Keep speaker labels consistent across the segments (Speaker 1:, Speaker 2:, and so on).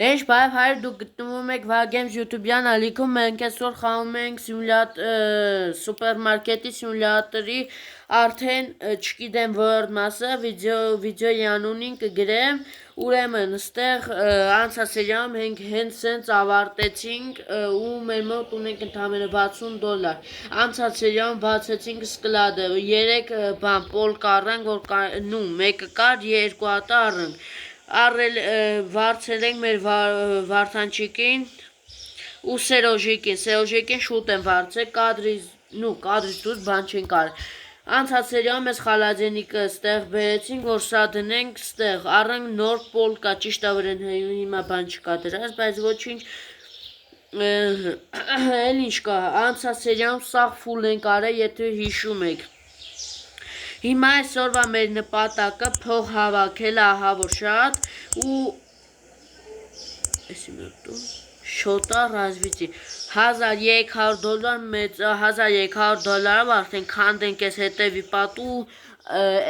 Speaker 1: Ինչ բայվ հայր դուք գտնվում եք Վագեմս YouTube-յան ալիքում, մենք այսօր խաղում ենք սուպերմարկետի սիմուլյատորի արդեն չգիտեմ որդ մասը, վիդեոյի անունին կգրեմ, ուրեմն ստեղ անցած սերիայում մենք հենց սենց ավարտեցինք ու մեր մոտ ունենք ընդամենը $60, անցած սերիայում բացեցինք սկլադը, 3 բան պոլ կառանք, որ մեկը կար, 2 հատ առանք, վարձել ենք մեր վարդանչիկին ու Սերոժիկին շուտ են վարձել, կադրից դուրս բան չեն կարել։ Անցած սերիայում ես խալադենիկը ստեղ բերեցինք, որ սա դնենք ստեղ, առանք նոր պոլ կա, ճիշտ է որ հիմա բան չկա դրած, բայց ոչինչ էլ ինչ կա, անցած սերիայում սաղ ֆուլ ենք արել, եթե հիշում եք։ Հիմա այսօրվա մեր նպատակը փող հավաքել, ահա որ շատ ու շոտա ռազվիցի $1300 մեծ $1300-ով արդեն քանդենք այս հետևի պատու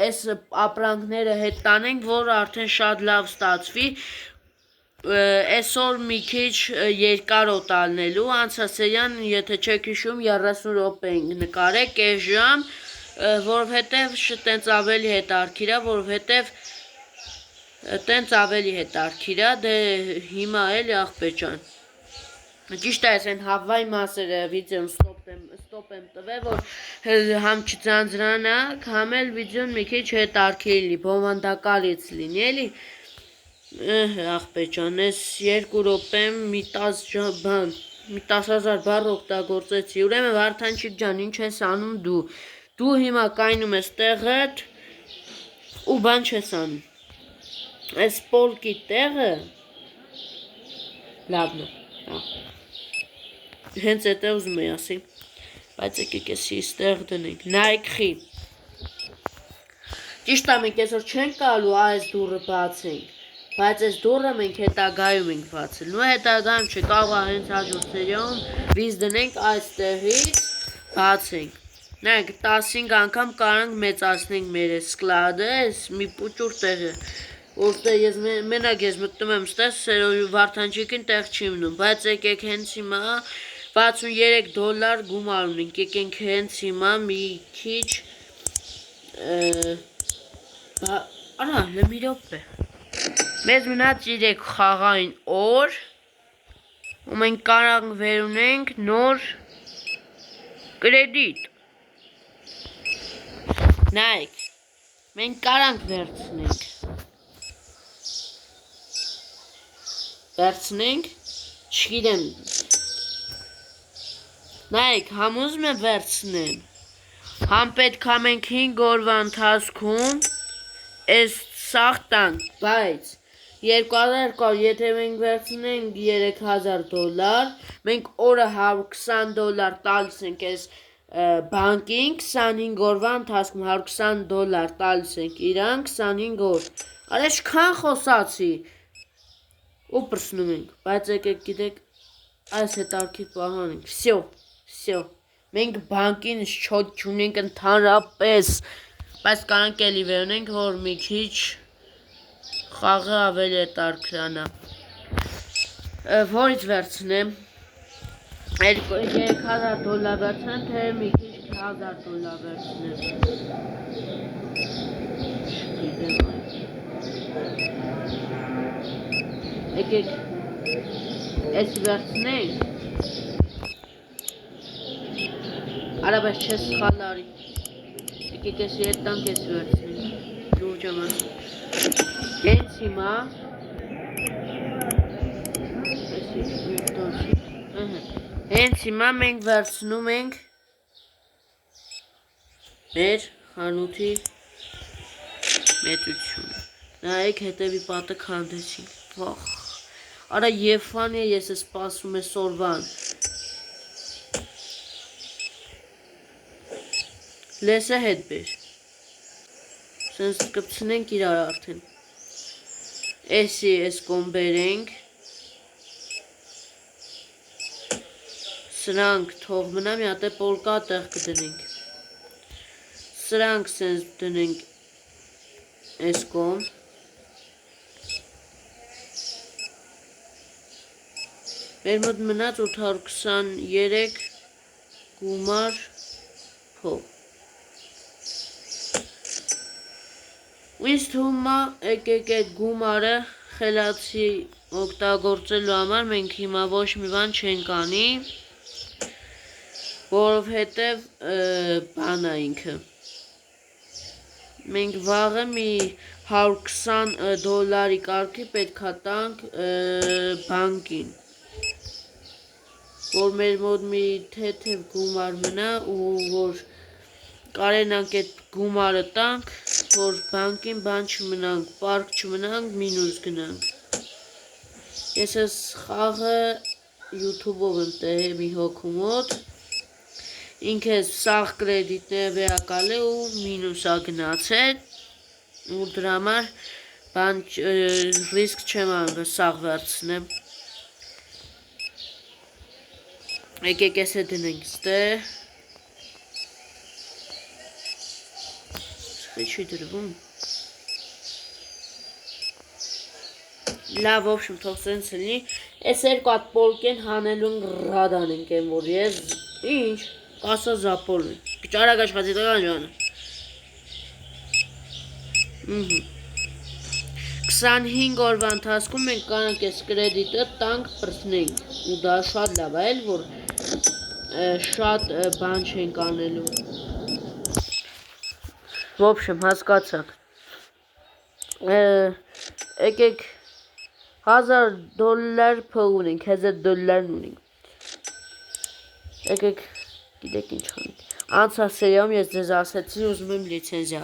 Speaker 1: այս ապրանքները հետ տանենք, որ արդեն շատ լավ ստացվի։ Այսօր մի քիչ երկար օտալնելու, անցած սերիան, եթե չեք հիշում, 30 րոպե ենք նկարել, կես ժամ, որովհետև տենց ավելի հետարքիր է, դե հիմա էլի աղբեր ջան։ Ճիշտ է, այս են հավվայի մասերը վիդեոն ստոպ եմ տվել, որ համ չձանձրանաք, համ էլ վիդեոն մի քիչ հետարքիր լինի, բովանդակալից լինի, էլի։ Աղբեր ջան, ես 2 րոպեմ մի 10,000 բառ օգտագործեցի, ուրեմն Վարդանչիկ ջան, ինչ ես անում դու։ Դու հիմա կայնում ես տեղդ ու բան չես անում։ Այս պոլկի տեղը լավն է։ Հենց էդ է ուզում էի ասի, բայց եկեք էսի ստեղ դնենք, նայեք խի։ Ճիշտ է, մենք այսօր չենք կարելու այս դուռը բացենք, բայց այս դուռը մենք հետագայում ենք բացել, նույն հետագայում չէ, կարող է հենց հաջորդ սերիայում վիզ դնենք այստեղից բացենք։ Նայեք, 15 անգամ կարանք մեծացնենք մեր սկլադը, այս մի պուճուր տեղը, որտեղ ես մենակ ես մտնում եմ ստեղ, Վարդանչիկին տեղ չի մնում, բայց եկեք հենց հիմա $63 գումար ունենք, եկենք հենց հիմա մի քիչ, արա, մի րոպե, մեզ մնաց 3 խաղային օր, ու մենք կարանք վերունենք նոր կրեդիտ։ Նայեք, մենք կարանք վերցնենք, չգիտեմ, նայեք, համ ուզում եմ վերցնեմ, համ պետք է մենք 5 օրվա ընթացքում այս սաղ տանք, բայց 200, եթե մենք վերցնենք $3000, մենք օրը $120 տալիս ենք այս բանկին, 25 օրվա ընթացքում $120 տալիս ենք իրան, 25 օր, արա չքան խոսացի, ու պրսնում ենք, բայց եկեք գիտեք, այս հետարքիր պահանենք, վսյո, մենք բանկին շոտ չունենք ընդհանրապես, բայց կարանք էլի վերնենք, որ մի քիչ խաղը ավելի հետարքրանա, որից վերցնեմ, $3000 վերցնեմ, թե մի քիչ $1000 վերցնեմ, եկեք, ես վերցնենք, արա բայց չես սխալ արի, եկեք ես ետ տանք ես վերցնենք, լուրջ եմ ասում, հենց հիմա, հենց հիմա մենք վերցնում ենք մեր խանութի մեծությունը, նայեք հետևի պատը քանդեցինք, վախ, արա եվան է ես սպասում է սորվան, լեսը հետ բեր, սենց կպցնենք իրար արդեն, էսի ես կոմբերենք, սրանք թող մնա մի հատ է պոլկա տեղ կդնենք, սրանք սենց դնենք այս կողմ, Մեր մոտ մնաց 823 գումար փող։ Ինձ թվում է եկեք այդ գումարը խելացի օգտագործելու համար մենք հիմա ոչ մի բան չենք անի, որովհետև բան է ինքը։ Մենք վաղը մի 120 դոլարի կարգի պետք է տանք բանկին, որ մեր մոտ մի թեթև գումար մնա ու որ կարենանք այդ գումարը տանք, որ բանկին բան չմնանք, պարկ չմնանք, մինուս գնանք։ Ես ես խաղը YouTube-ով եմ տեղել մի հոգու մոտ, ինքը սաղ կրեդիտները վերակալել ու մինուսա գնացել, ու դրա համար բան ռիսկ չեմ անգա սաղ վերցնեմ։ Եկեք ես է դնենք ստեղ։ Չի դրվում։ Լավ, в общем, թող սենց լինի։ Այս երկու հատ պոլկեն հանելուն ռադան ենք եմ, որ ես ինչ, կասա զապոլ են։ Կիչ արագ աշխատի տղան ջանը։ 25 օրվա ընթացքում մենք կանանք այս կրեդիտը տանք պրտնենք, ու դա շատ լավ է, որ շատ բան չենք անելու։ В общем, հասկացաք։ Եկեք 1000 դոլար փող ունենք, 1000 դոլարն ունենք։ Եկեք, գիտեք ինչ անենք։ Անցած սերիայում ես ձեզ ասեցի, ուզում եմ լիցենզիա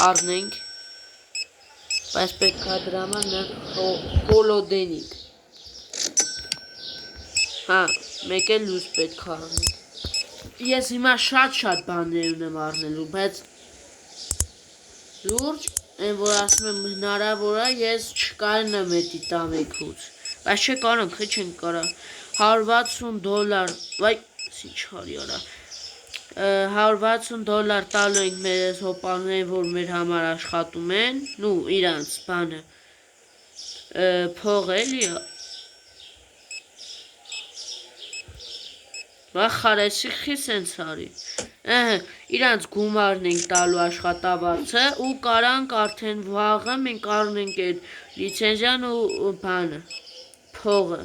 Speaker 1: առնենք, բայց պետք է դրա համար հոլոդենիկ։ Հա, մեկ էլ լույս պետք է առնենք։ Ես հիմա շատ բաներ ունեմ առնելու, բայց լուրջ, այն որ ասում եմ հնարավոր է, ես չկարենամ էդի տամեքուց, բայց չէ կարանք, խի չենք կարա, 160 դոլար, վայ, ինչ հարի արա, 160 դոլար տալու ենք մեր ես հոպաներին, որ մեր համար աշխատում են, նու իրանց բանը, փող էլի, խարեսի խի սենց հարի, իրանց գումարն ենք տալու աշխատավարձը ու կարանք արդեն վաղը մենք առնենք այդ լիցենզիան ու բանը, փողը,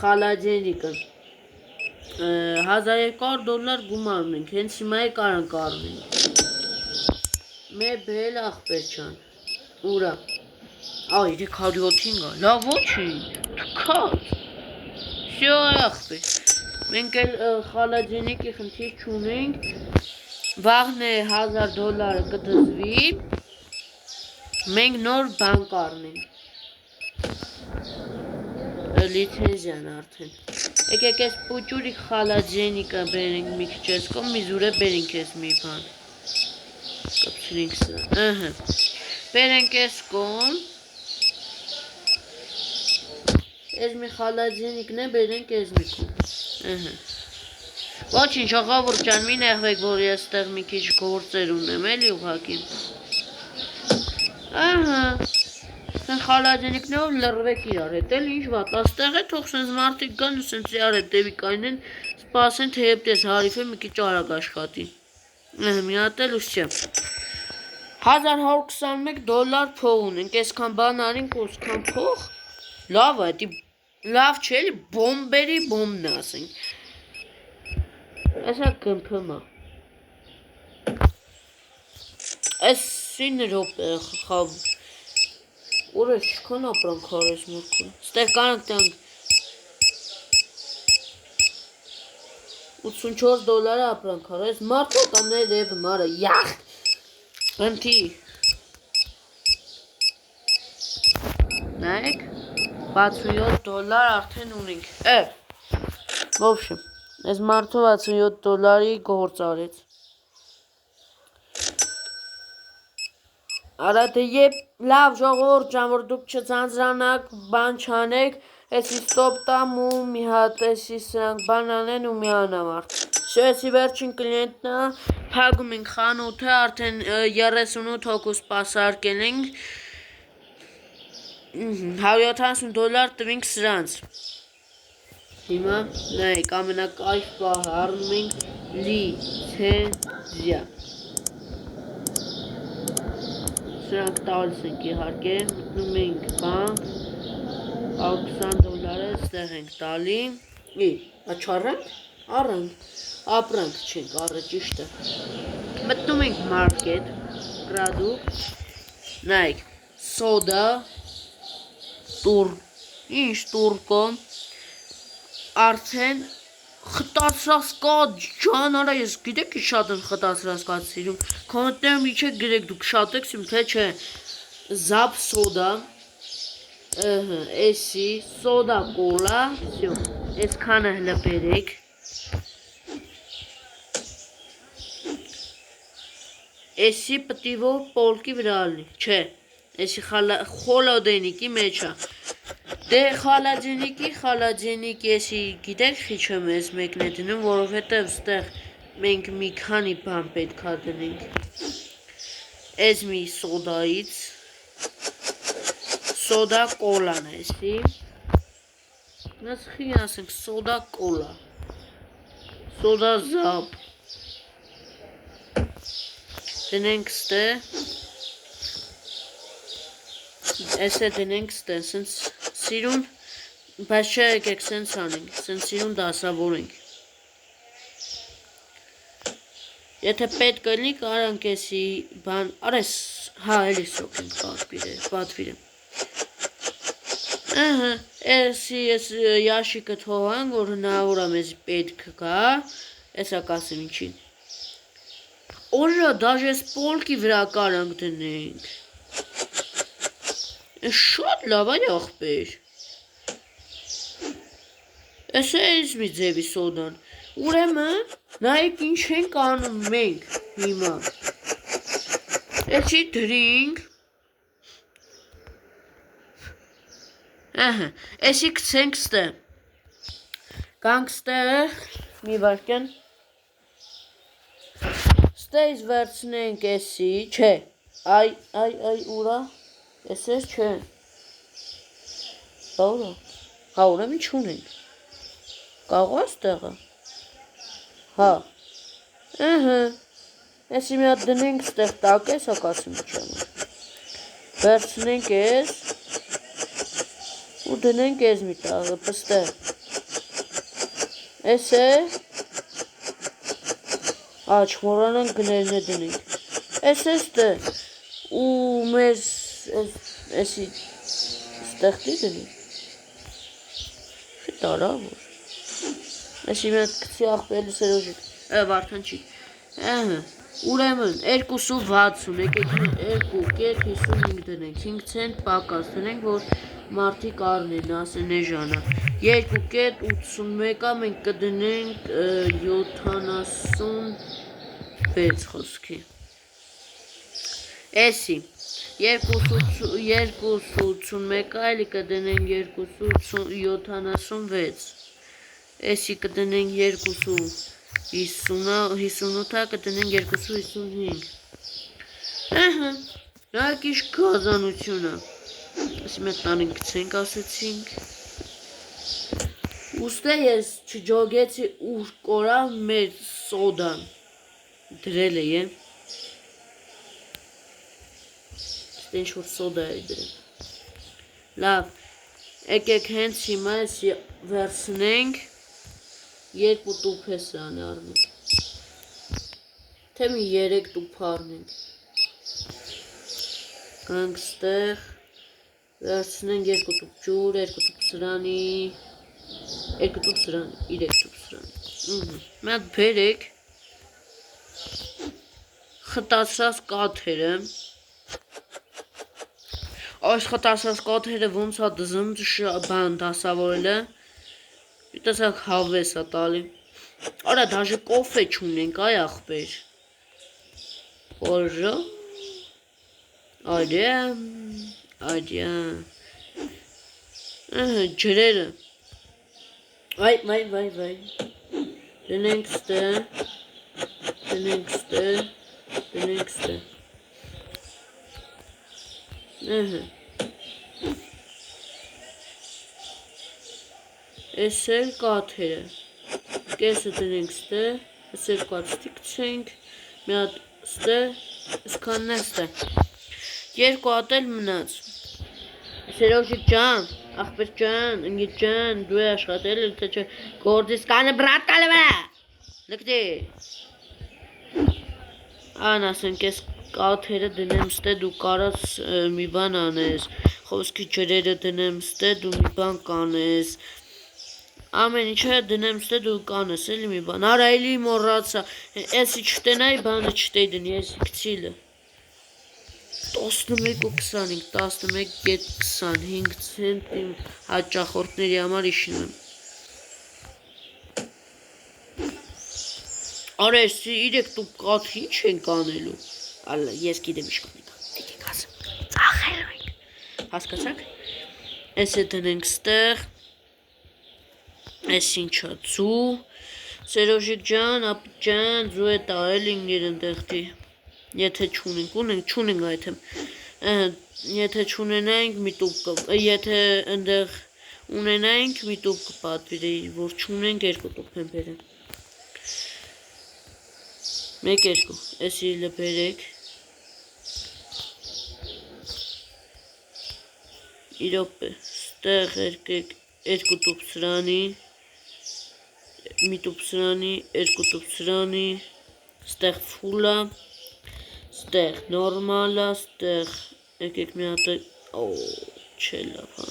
Speaker 1: խալաջենիկը, 1200 դոլար գումար ունենք, հենց հիմա է կարանք առնենք, մեր բել աղբեր չան, ուրա, այ 305 է, լավ ոչին, թքած, Всё, ախպեր, մենք էլ խալաջենիկի խնդիր չունենք, վաղն է 1000 դոլարը կդզվի, մենք նոր բան կառնենք, լիցենզիան արդեն, եկեք ես պուճուրի խալաջենիկը բերենք մի քիչ ես կոմ, մի զուրե բերենք ես մի բան, կպչրինք սրա, բերենք ես կոմ, Ես մի խալաջենիկն է բերենք ես մի կոմ, Ոչինչ, աղավուր ճան, մի նեղվեք, որ ես տեղ մի քիչ գործեր ունեմ, էլի ուղակի, խալաջենիկներով լրվեք իրար հետ, էլ ինչ վատ, աստեղ է, թող սենց մարդիկ գան ու սենց իրար հետ դևի կայնեն, սպասեն, թե եբ տես հարիվ է մի քիչ արագ աշխատի, մի հատ էլ ուս չեմ, 1121 դոլար փող ունենք, այսքան բան արինք ու այսքան փող, լավ է, լավ չէ, էլի բոմբերի բոմբն ասենք, այսա կմպում է, այս սին ռոպ է խավ, ուր է շքան ապրանք հարես մորքուն, ստեղ կանանք տանք, 84 դոլարը ապրանք հարես, մարդու կաններ եվ մարը, յախ, ընթի, նայեք, 67 դոլար արդեն ունենք, в общем, այս մարդու 67 դոլարի գործ արեց, արա թե եբ լավ ժողորդ ջան, որ դուք չձանձրանաք, բան չանեք, էսի ստոպ տամ ու մի հատ էսի սրանք բան անեն ու մի անամարդ, շեսի վերջին կլիենտնա, փագում ենք խանութը, արդեն 38 հոգու սպասարկել ենք, $170 տվինք սրանց։ Հիմա նայեք ամենակայֆ պահը առնում ենք լիցենզիա։ Սրանք տալիս ենք իհարկե, մտնում ենք բանկ, $20 ստեղ ենք տալի, չառանք, առանք, ապրանք չենք առը ճիշտը, մտնում ենք մարկետ, պրադուկտ, նայեք, սոդա, ինչ տուրկո, արդեն խտացրած կաթ ջանարա, ես գիտեք ինչ շատ եմ խտացրած կաթ սիրում, քոնտեմ իչեք գիտեք դուք շատ եք սիրում, թե չէ, զապ սոդա, էսի, սոդա կոլա, այս քանը հլը բերեք, էսի պտի որ պոլկի վրա ալնի, չէ, էսի խոլոդենիկի մեջա, դե խալաջենիկ եսի գիտեք խիչ եմ ես մեկն է դնում, որովհետև ստեղ մենք մի քանի բան պետքա դնենք, ես մի սոդայից, սոդա կոլան եսի, նաց խի ասենք սոդա կոլա, սոդա զապ, դնենք ստե, ես է դնենք ստե, սենց սիրուն, բայց չէ եկեք սենց անենք, սենց սիրուն դասավորենք, եթե պետք կլինի կարանք եսի բան, արես, հա էլի սոք ենք պատվիրեմ, եսի ես յաշիկը թողանք, որ հնավոր եմ եսի պետք կա, եսա կասեմ ինչին, օժա դաժ ես պոլկի վրա կարանք դնենք, շատ լավ այն աղբեր, ես է ես մի ձևի սոդան, ուրեմն նայեք ինչ ենք անում մենք հիմա, էսի դրինք, էսի կցենք ստե, կանք ստե, մի վարկեն, ստե ես վերցնենք էսի, չէ, այ ուրա, ես ես չէ, հա ուրեմ ինչ ունենք, կաղո ստեղը, հա, եսի մի հատ դնենք ստեղ տակ ես, հա կասում ինչ եմ, վերցնենք ես, ու դնենք ես մի տաղը, պստեղ, ես է, չմորանանք գներն է դնենք, ես ստե, ու մեր էսի ստեղտի դնի, շի տարավոր, էսի մի հատ կցի աղպելի սերոժիկ, վարդան չի, ուրեմն 2.60, եկեք 2.55 դնենք, 5 ցենտ պակաս դնենք, որ մարդիկ առնեն, ասեն էժանա, 2.81-ա մենք կդնենք 76 խոսքի, էսի, 2.81 այլի կդնենք 2.76, էսի կդնենք 2.58-ա կդնենք 2.55, նայք ինչ գազանությունը, էսի մետ տանենք կցենք ասեցինք, ուստե ես չջոգեցի ուր կորա մեր սոդան, դրել է եմ, ինչ-որ սոդա է դրել, լավ, եկեք հենց հիմա ես վերցնենք, 2 տուփ է սրան առնենք, թե մի 3 տուփ առնենք, կանք ստեղ, վերցնենք 2 տուփ ջուր, 2 տուփ սրանի, 2 տուփ սրանի, 3 տուփ սրանի, մետ բերեք, խտացրած կաթերը, այս խտացած կաթերը ոնց է դզում բան դասավորել է, տեսակ հավես է տալի, արա դաժե կոֆե չունենք այ աղբեր, օժա, այդյա, ջրերը, վայ, դնենք ստե, Էս էլ կաթերը։ Կեսը դնենք ստեղ, էս երկու հատ ստիգցենք, մի հատ ստեղ, այսքանն է ստեղ։ Երկու հատ էլ մնաց։ Սերոժիկ ջան, աղբեր ջան, ընկեր ջան, դու աշխատել ես թե չէ, գործից կանը բրատ կալը վրա։ Լկտի։ Ան ասենք ես կաթերը դնեմ ստե դու կարաս մի բան անես, խոսքի ջրերը դնեմ ստե դու մի բան կանես, ամեն ինչը դնեմ ստե դու կանես էլի մի բան, արա էլի մոռացա, էսի չտենայի բանը չտեի դնի, էսի կցիլը, 11.25, 11.25 ցենտ իմ հաճախորդների համար իշնում եմ, արա էսի իրեք դու կաթ ինչ ենք անելու, ալա ես գիտեմ ինչ կանենք, եկեք ասեմ, ծախելու ենք, հասկացաք, ես է դնենք ստեղ, ես ինչա ծու, Սերոժիկ ջան, ապի ջան, ձու է տահել ինգեր ընդեղտի, եթե չունենք այթեմ, եթե չունենայինք միտուկ, եթե ընդեղ ունենայինք միտուկ կպատվիրեի, որ չունենք երկու տուկ եմ բերեմ, մեկ երկու, էսի լպերեք, իրոպ է, ստեղ երկու տուկ սրանի, մի տուկ սրանի, երկու տուկ սրանի, ստեղ ֆուլա, ստեղ նորմալա, ստեղ եկեք մի հատ է, չէ լավ հա,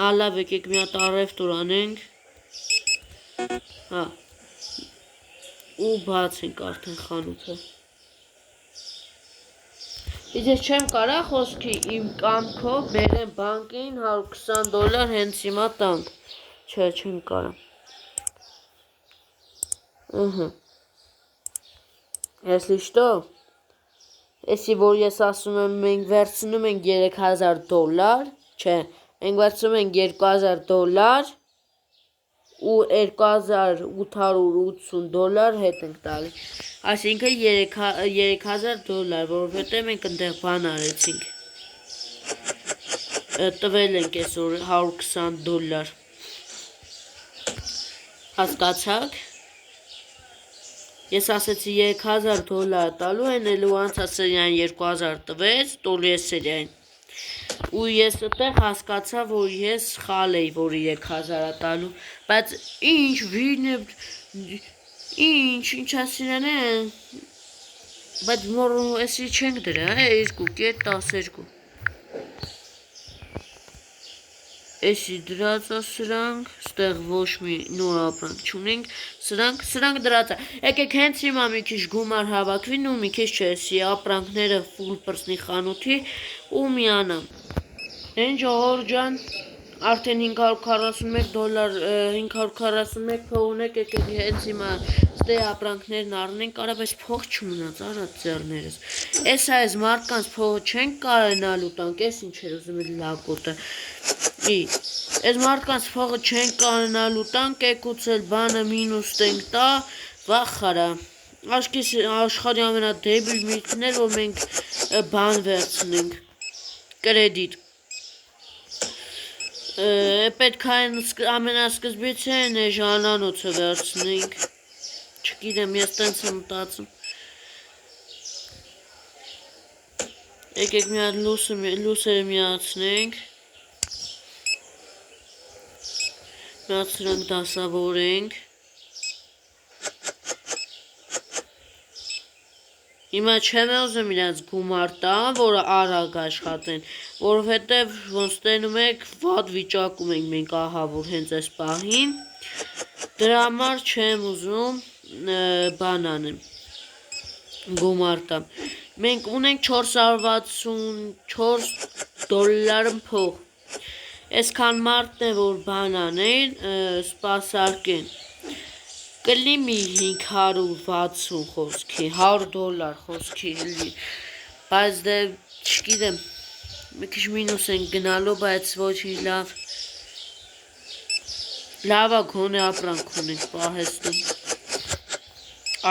Speaker 1: ալավ եկեք մի հատ առևտուր անենք, հա, ու բացենք արդեն խանութը, Ես չեմ կարա խոսքի իմ կամքով բերեմ բանկին $120 հենց հիմա տանք, չէ չեմ կարա, Если что, Էսի որ ես ասում եմ մենք վերցնում ենք $3000, չէ, մենք վերցնում ենք $2000 ու $2880 հետ ենք տալի, այսինքն $3000, որովհետև մենք ընդեղ բան արեցինք, տվել ենք այսօր $120, հասկացաք, ես ասեցի $3000 տալու են, էլ ու անց ասերյան 2000 տվեց, տոլու ես սերյան, ու ես այդտեղ հասկացա, որ ես սխալ էի, որ 3000 տալու, բայց ինչ վիրն է, ինչ ասիրան է, բայց մոր էսի չենք դրա, 2.12, էսի դրածա սրանք, ստեղ ոչ մի նոր ապրանք չունենք, սրանք դրածա, եկեք հենց հիմա մի քիչ գումար հավաքվին ու մի քիչ չէ, էսի ապրանքները ֆուլ պրսնի խանութի ու միանամ, Են ժողովուրդ ջան, արդեն $541 փող ունեք, եկեք հենց հիմա ստե ապրանքներն առնենք, արա բայց փող չմնաց, արա ձեռներս, էս այս մարդկանց փողը չենք կարենալու տանք, էս ինչ էր ուզում էլ լակոտը, Այս մարդկանց փողը չենք կարենալու տանք, եկուց էլ բանը մինուս տենք տա, վախարա, աշխարհի ամենադեբիլ միտքներ, որ մենք բան վերցնենք, կրեդիտ, պետք է ամենասկզբից են ժանանոցը վերցնենք, չգիտեմ, ես տենց եմ մտածում, եկեք մի հատ լուսերը միացնենք, մի հատ սրանք դասավորենք, Հիմա չեմ ուզում իրենց գումար տամ, որը արագ աշխատեն, որովհետև ոնց տենում եք վատ վիճակում ենք մենք ահա որ հենց այս պահին, դրա համար չեմ ուզում բան անեմ, գումար տամ, մենք ունենք $464 փող, այսքան մարդն է որ բան անեն, սպասարկեն, կլի մի 560 խոսքի, $100 խոսքի էլի, բայց դե չգիտեմ, մի քիչ մինուս ենք գնալու, բայց ոչինչ լավ, լավա գոնե ապրանք ունենք պահեստում,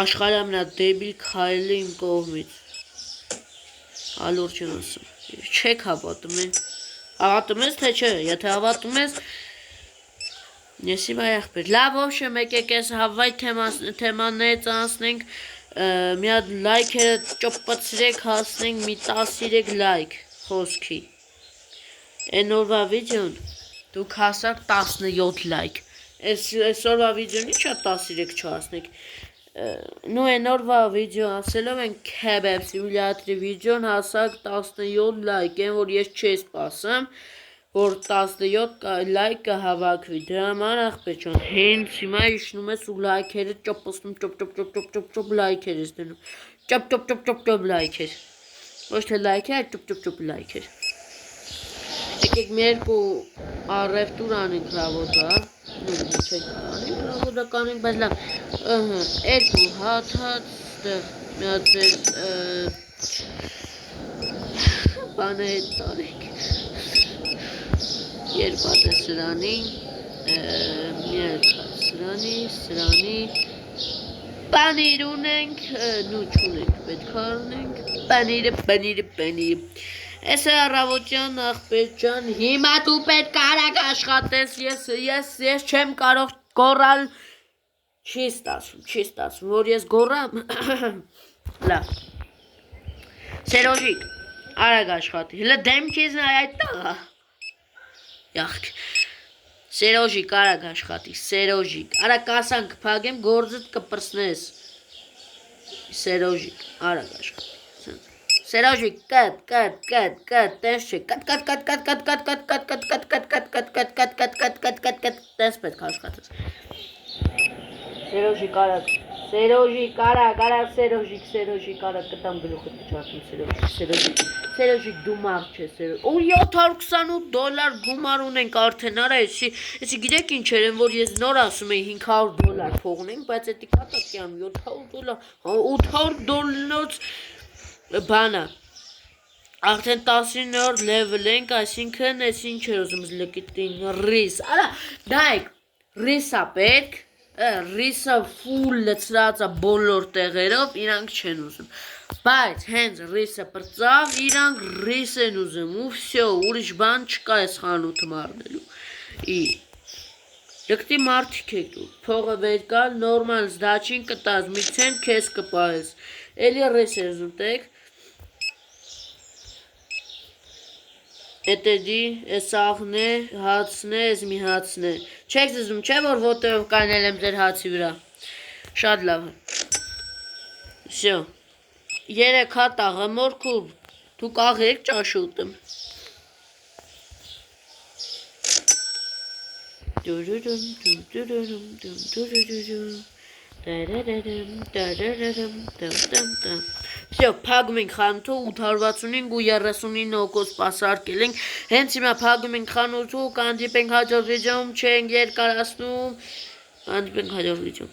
Speaker 1: աշխարհի ամենադեբիլ քայլը իմ կողմից, հալոր չեմ ասում, չեք հավատում են, Հավատում ես թե չէ, եթե հավատում ես, ես իմ աղբեր, լավ ոբշե եկեք ես հավայ թեմաններից անցնենք, մի հատ լայքերը ճպպցրեք, հասնենք մի 13 լայք խոսքի, են օրվա վիդեոն, դուք հասակ 17 լայք, այս օրվա վիդեոն իչա 13 չհասնեք, նու են օրվա վիդեո ասելով են Kebab Simulator-ի վիդեոն հասակ 17 լայք են, որ ես չես պասեմ, որ 17 լայքը հավաքվի, դրա համար աղբեր ջան, հենց հիմա իջնում ես ու լայքերը ճպպսնում, ճպ լայքեր ես դնում, ճպ լայքեր, ոչ թե լայքեր, ճպ լայքեր, եկեք մի երկու առևտուր անենք լավոտ, չեք անենք լավոտ կանենք, բայց լավ, երկու հաթած, մի հատ բանը հետ տարենք, երկու հատ է սրանի, մի հատ սրանի, պանիր ունենք, նու չունենք, պետք առնենք, պանիրը, ես է առավոտյան աղբեր ջան, հիմա դու պետք արագ աշխատես, ես չեմ կարող գորալ, չի ստացվում, որ ես գորամ, լավ, Սերոժիկ, արագ աշխատի, հլը դեմքիզ նայ այդ տաղա, յախք, Սերոժիկ արագ աշխատի, Սերոժիկ, արագ կասան կպագեմ, գործըտ կպրսնես, Սերոժիկ, արագ աշխատի, Սերոժիկ, կատ, տես չէ, կատ, տես պետք աշխատես, Սերոժիկ արագ, Սերոժիկ արագ, կտամ գլուխը չարդում, Սերոժիկ դու մարդ չես, ու $728 գումար ունենք արդեն, արա, եսի գիտեք ինչեր են, որ ես նոր ասում էի $500 փող ունենք, բայց էտի կատակյամ $700, $800 բանա, արդեն 19-րդ լևել ենք, այսինքն ես ինչ էր ուզում լկիտին, ռիս, արա, դայք, ռիսա պետք, ռիսը ֆուլ լծրածա բոլոր տեղերով, իրանք չեն ուզում, բայց հենց ռիսը պրծավ, իրանք ռիս են ուզում, ու վսյո, ուրիշ բան չկա ես խանութը մարնելու, լկտի մարդիկ եք դու, փողը վեր կալ, նորմալ զդաչին կտազ, մի ցենտ կեզ կպահես, էլի ռիս էր զուտեք, Էտեդի, ես աղն է, հացն է, ես մի հացն է, չեք զզում, չէ որ ոտով կանել եմ ձեր հացի վրա, շատ լավ է, վսյո, 3 հատ աղամորք ու դուք աղեք ճաշուտım, Վսյո, պագում ենք խանութու 865 ու 39 օկոս պասարկել ենք, հենց հիմա պագում ենք խանութու, կանդիպ ենք հաջորդ վիդեոում, չենք երկարացնում, կանդիպ ենք հաջորդ վիդեոում